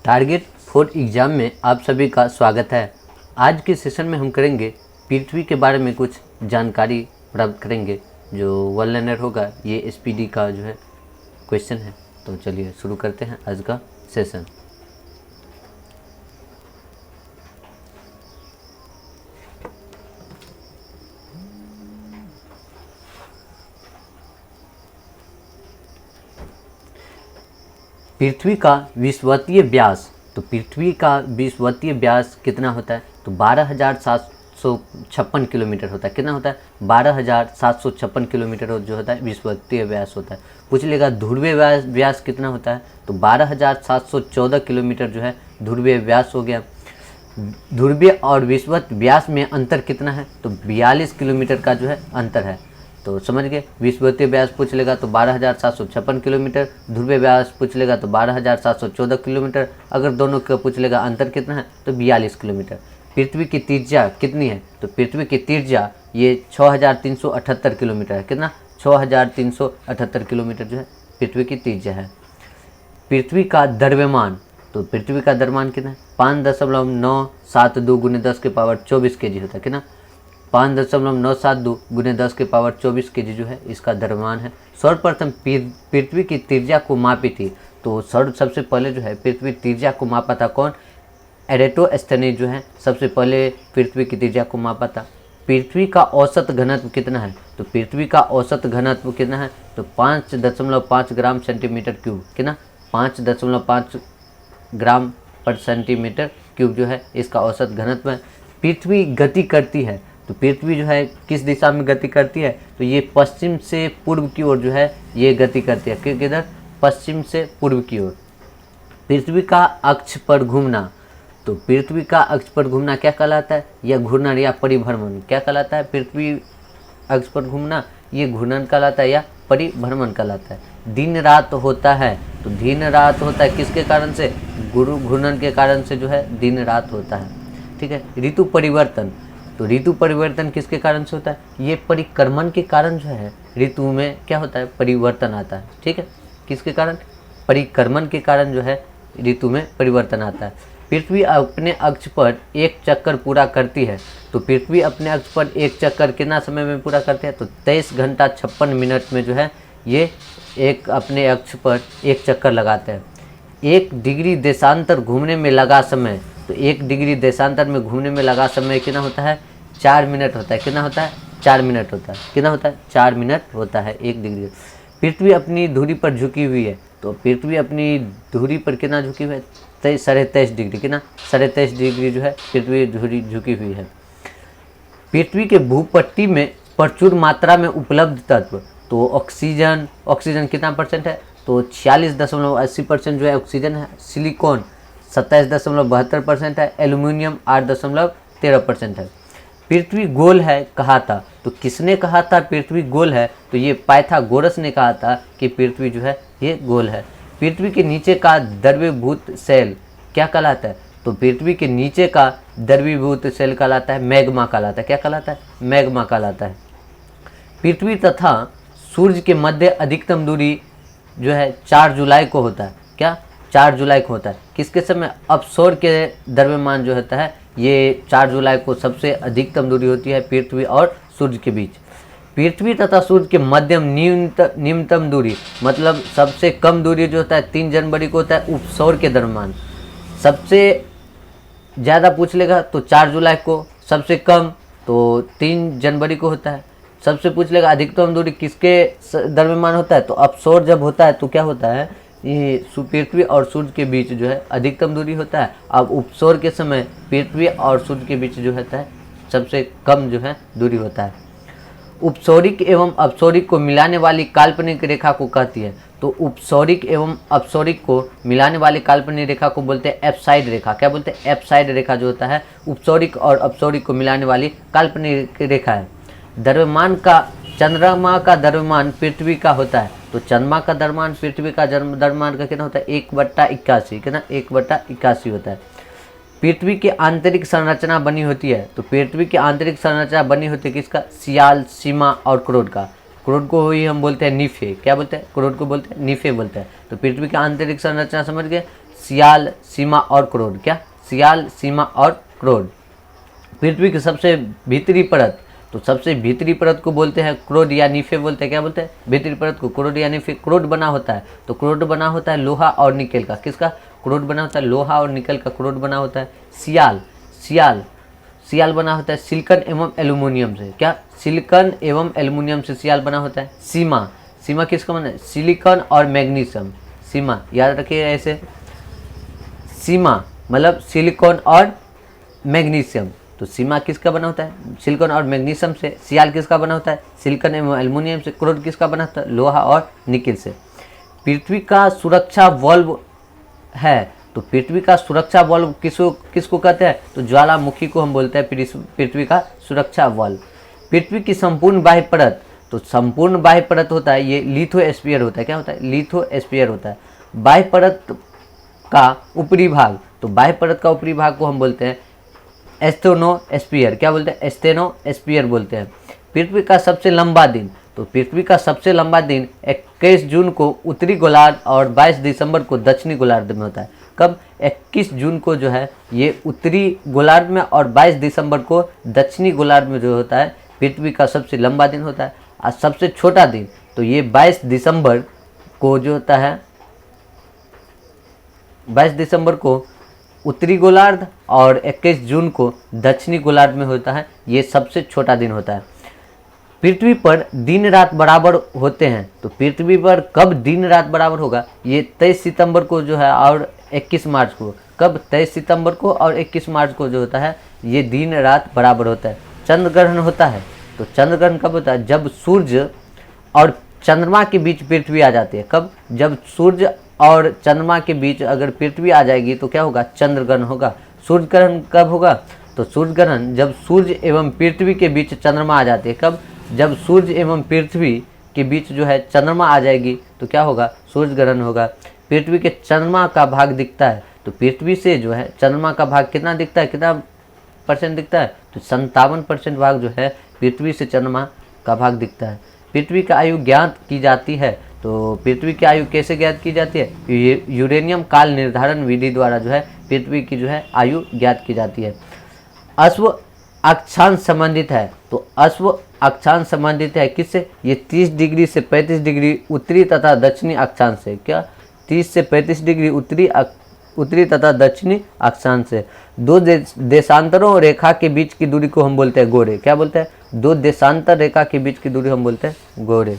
Target 4 exam में आप सभी का स्वागत है। आज के सेशन में हम करेंगे पृथ्वी के बारे में कुछ जानकारी प्राप्त करेंगे। जो वन लाइनर होगा ये एसपीडी का जो है क्वेश्चन है। तो चलिए शुरू करते हैं आज का सेशन। पृथ्वी का विषुवतीय व्यास, तो पृथ्वी का विषुवतीय व्यास कितना होता है? तो 12,756 किलोमीटर होता है। कितना होता है? 12,756 किलोमीटर जो होता है विषुवतीय व्यास होता है। पूछ लेगा ध्रुवीय व्यास कितना होता है? तो 12,714 किलोमीटर जो है ध्रुवीय व्यास हो गया। ध्रुवीय और विषुवत व्यास में अंतर कितना है? तो 42 किलोमीटर का जो है अंतर है। तो समझ गए। विषुवतीय व्यास पूछ लेगा तो 12,756 किलोमीटर, ध्रुवीय व्यास पूछ लेगा तो 12,714 किलोमीटर। अगर दोनों का पूछ लेगा अंतर कितना है तो 42 किलोमीटर। पृथ्वी की त्रिज्या कितनी है? तो पृथ्वी की त्रिज्या ये 6,378 किलोमीटर है। कितना? 6,378 किलोमीटर जो है पृथ्वी की त्रिज्या है। पृथ्वी का द्रव्यमान, तो पृथ्वी का द्रव्यमान कितना है? 5.972 × 10 की पावर 24 kg होता है। कितना? 5.972 × 10 की पावर 24 kg जो है इसका द्रव्यमान है। सर्वप्रथम पृथ्वी की त्रिज्या को मापी थी, तो सबसे पहले जो है पृथ्वी त्रिज्या को मापा था कौन? एरेटोस्थेनीज जो है सबसे पहले पृथ्वी की त्रिज्या को मापा था। पृथ्वी का औसत घनत्व कितना है? तो पृथ्वी का औसत घनत्व कितना है? तो 5.5 ग्राम सेंटीमीटर क्यूब। कितना? 5.5 ग्राम पर सेंटीमीटर क्यूब जो है इसका औसत घनत्व है। पृथ्वी गति करती है, तो पृथ्वी जो है किस दिशा में गति करती है? तो ये पश्चिम से पूर्व की ओर जो है ये गति करती है। किधर? पश्चिम से पूर्व की ओर। पृथ्वी का अक्ष पर घूमना, तो पृथ्वी का अक्ष पर घूमना क्या कहलाता है? यह घूर्णन या परिभ्रमण क्या कहलाता है? पृथ्वी अक्ष पर घूमना ये घूर्णन कहलाता है या परिभ्रमण कहलाता है। दिन रात होता है, तो दिन रात होता है किसके कारण से? घूर्णन के कारण से जो है दिन रात होता है। ठीक है। ऋतु परिवर्तन, तो ऋतु परिवर्तन किसके कारण से होता है? ये परिक्रमण के कारण जो है ऋतु में क्या होता है? परिवर्तन आता है। ठीक है। किसके कारण? परिक्रमण के कारण जो है ऋतु में परिवर्तन आता है। पृथ्वी अपने अक्ष पर एक चक्कर पूरा करती है, तो पृथ्वी अपने अक्ष पर एक चक्कर कितना समय में पूरा करती है? तो 23 घंटा 56 मिनट में जो है ये एक अपने अक्ष पर एक चक्कर लगाते हैं। 1 डिग्री देशांतर घूमने में लगा समय, तो 1 डिग्री देशांतर में घूमने में लगा समय कितना होता है? 4 मिनट होता है। कितना होता है? 4 मिनट होता है। कितना होता है? 4 मिनट होता है 1 डिग्री। पृथ्वी अपनी धुरी पर झुकी हुई है, तो पृथ्वी अपनी धुरी पर कितना झुकी हुई है? 23.5 डिग्री। कितना? 23.5 डिग्री जो है पृथ्वी धुरी झुकी हुई है। पृथ्वी के भूपट्टी में प्रचुर मात्रा में उपलब्ध तत्व, तो ऑक्सीजन कितना परसेंट है? तो 46.80% जो है ऑक्सीजन है। सिलिकॉन 27.72% है। एल्यूमिनियम 8.13% है। पृथ्वी गोल है कहा था, तो किसने कहा था पृथ्वी गोल है? तो ये पाइथागोरस ने कहा था कि पृथ्वी जो है ये गोल है। पृथ्वी के नीचे का द्रवीभूत सेल क्या कहलाता है? तो पृथ्वी के नीचे का द्रवीभूत सेल कहलाता है मैग्मा कहलाता है। क्या कहलाता है? मैग्मा कहलाता है। पृथ्वी तथा सूर्य के मध्य अधिकतम दूरी जो है 4 जुलाई को होता है। क्या? 4 जुलाई को होता है। किसके समय? अपसौर के द्रव्यमान जो होता है ये 4 जुलाई को सबसे अधिकतम दूरी होती है पृथ्वी और सूर्य के बीच। पृथ्वी तथा सूर्य के मध्यम न्यूनतम दूरी, मतलब सबसे कम दूरी जो होता है 3 जनवरी को होता है उपसौर के दरम्यान। सबसे ज़्यादा पूछ लेगा तो 4 जुलाई को, सबसे कम तो 3 जनवरी को होता है। सबसे पूछ लेगा अधिकतम दूरी किसके दरम्यान होता है? तो अपसौर जब होता है तो क्या होता है? ये पृथ्वी और सूर्य के बीच जो है अधिकतम दूरी होता है। अब उपसौर के समय पृथ्वी और सूर्य के बीच जो होता है सबसे कम जो है दूरी होता है। उपसौरिक एवं अपसौरिक को मिलाने वाली काल्पनिक रेखा को कहती है, तो उपसौरिक एवं अपसौरिक को मिलाने वाली काल्पनिक रेखा को बोलते हैं एप्साइड रेखा। क्या बोलते हैं? एप्साइड रेखा जो होता है उपसौरिक और अपसौरिक को मिलाने वाली काल्पनिक रेखा है। द्रव्यमान का, चंद्रमा का द्रव्यमान पृथ्वी का होता है, तो चंद्रमा का द्रव्यमान पृथ्वी का द्रव्यमान का कितना होता है? 1/81। कितना? 1/81 होता है। पृथ्वी की आंतरिक संरचना बनी होती है, तो पृथ्वी की आंतरिक संरचना बनी होती है किसका? सियाल, सीमा और क्रोड का। क्रोड को ही हम बोलते हैं निफे। क्या बोलते हैं? क्रोड को बोलते हैं निफे बोलते हैं। तो पृथ्वी की आंतरिक संरचना समझ गए। सियाल, सीमा और क्रोड। क्या? सियाल, सीमा और क्रोड। पृथ्वी की सबसे भीतरी परत, तो सबसे भीतरी परत को बोलते हैं क्रोड या नीफे बोलते हैं। क्या बोलते हैं? भीतरी परत को क्रोड या नीफे। क्रोड बना होता है, तो क्रोड बना होता है लोहा और निकेल का। किसका? क्रोड बना होता है लोहा और निकेल का क्रोड बना होता है। सियाल, सियाल बना होता है सिलिकॉन एवं एल्यूमिनियम से। क्या? सिलिकॉन एवं एल्यूमिनियम से सियाल बना होता है। सीमा किसका बना है? सिलिकॉन और मैग्नीशियम। सीमा याद रखिए ऐसे, सीमा मतलब सिलिकॉन और मैग्नीशियम। तो सीमा किसका बना होता है? सिलिकॉन और मैग्नीशियम से। सियाल किसका बना होता है? सिलिकॉन एवं एल्यूमिनियम से। क्रोड किसका बना होता है? लोहा और निकेल से। पृथ्वी का सुरक्षा वॉल्व है, तो पृथ्वी का सुरक्षा वॉल्व किसको कहते हैं? तो ज्वालामुखी को हम बोलते हैं पृथ्वी का सुरक्षा वॉल्व। पृथ्वी की संपूर्ण बाह्य परत, तो संपूर्ण बाह्य परत होता है ये लिथोस्फीयर होता है। क्या होता है? लिथोस्फीयर होता है। बाह्य परत का ऊपरी भाग, तो बाह्य परत का ऊपरी भाग को हम बोलते हैं एस्थेनोस्फीयर। क्या बोलते हैं? एस्थेनोस्फीयर बोलते हैं। पृथ्वी का सबसे लंबा दिन, तो पृथ्वी का सबसे लंबा दिन 21 जून को उत्तरी गोलार्ध और 22 दिसंबर को दक्षिणी गोलार्ध में होता है। कब? 21 जून को जो है ये उत्तरी गोलार्ध में और 22 दिसंबर को दक्षिणी गोलार्ध में जो होता है पृथ्वी का सबसे लंबा दिन होता है। और सबसे छोटा दिन, तो ये 22 दिसंबर को जो होता है 22 दिसंबर को उत्तरी गोलार्ध और 21 जून को दक्षिणी गोलार्ध में होता है। ये सबसे छोटा दिन होता है। पृथ्वी पर दिन रात बराबर होते हैं, तो पृथ्वी पर कब दिन रात बराबर होगा? ये 23 सितंबर को जो है और 21 मार्च को। कब? 23 सितंबर को और 21 मार्च को जो होता है ये दिन रात बराबर होता है। चंद्र ग्रहण होता है, तो चंद्र ग्रहण कब होता है? जब सूर्य और चंद्रमा के बीच पृथ्वी आ जाती है। कब? जब सूर्य और चंद्रमा के बीच अगर पृथ्वी आ जाएगी तो क्या होगा? चंद्र ग्रहण होगा। सूर्य ग्रहण कब होगा? तो सूर्य ग्रहण जब सूर्य एवं पृथ्वी के बीच चंद्रमा आ जाती है। कब? जब सूर्य एवं पृथ्वी के बीच जो है चंद्रमा आ जाएगी तो क्या होगा? सूर्य ग्रहण होगा। पृथ्वी के चंद्रमा का भाग दिखता है, तो पृथ्वी से जो है चंद्रमा का भाग कितना दिखता है? कितना % दिखता है? तो 57% भाग जो है पृथ्वी से चंद्रमा का भाग दिखता है। पृथ्वी की आयु ज्ञात की जाती है, तो पृथ्वी की आयु कैसे ज्ञात की जाती है? यूरेनियम काल निर्धारण विधि द्वारा जो है पृथ्वी की जो है आयु ज्ञात की जाती है। अश्व अक्षांश संबंधित है, तो अश्व अक्षांश संबंधित है किससे? ये 30 डिग्री से 35 डिग्री उत्तरी तथा दक्षिणी अक्षांश से। क्या? 30 से 35 डिग्री उत्तरी तथा दक्षिणी अक्षांश से। दो देशांतरों रेखा के बीच की दूरी को हम बोलते हैं गोरे। क्या बोलते हैं? दो देशांतर रेखा के बीच की दूरी हम बोलते हैं गोरे।